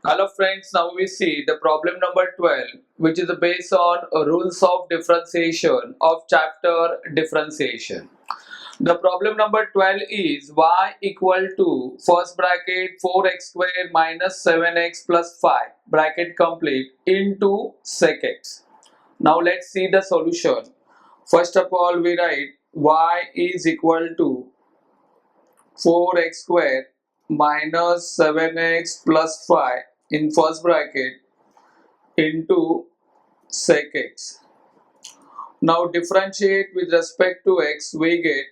Hello friends, now we see the problem number 12, which is based on rules of differentiation of chapter differentiation. The problem number 12 is y equal to first bracket 4x square minus 7x plus 5 bracket complete into sec x. Now let's see the solution. First of all, we write y is equal to 4x square minus 7x plus 5 in first bracket into sec x. Now differentiate with respect to x, we get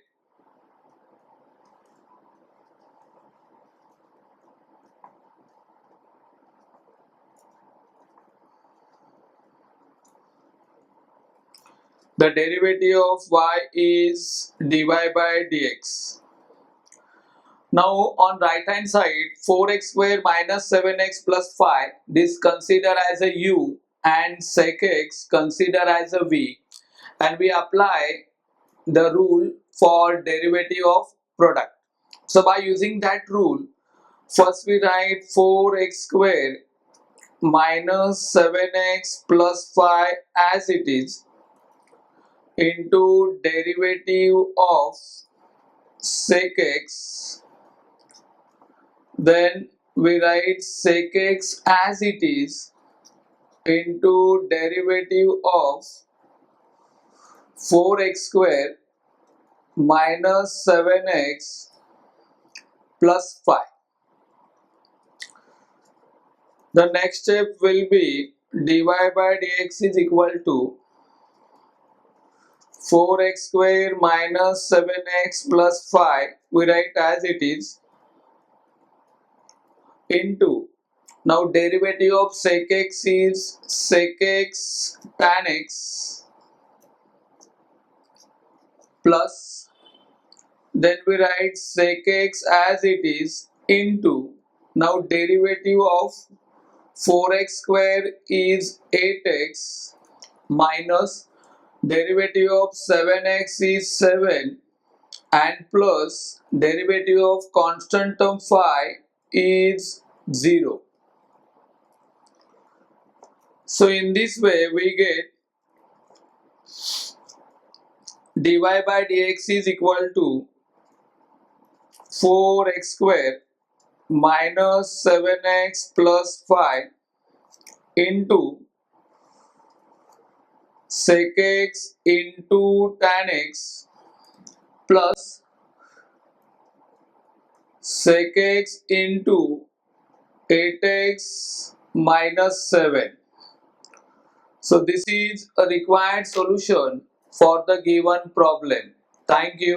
the derivative of y is dy by dx. Now on right hand side 4x square minus 7x plus 5, this consider as a u and sec x consider as a v, and we apply the rule for derivative of product. So by using that rule, first we write 4x square minus 7x plus 5 as it is into derivative of sec x. Then we write sec x as it is into derivative of 4x square minus 7x plus 5. The next step will be dy by dx is equal to 4x square minus 7x plus 5, we write as it is, into, now derivative of sec x is sec x tan x plus, then we write sec x as it is into, now derivative of 4x square is 8x minus derivative of 7x is 7 and plus derivative of constant term phi is 0. So in this way we get dy by dx is equal to 4x square minus 7x plus 5 into sec x into tan x plus sec x into 8x minus 7. So this is a required solution for the given problem. Thank you.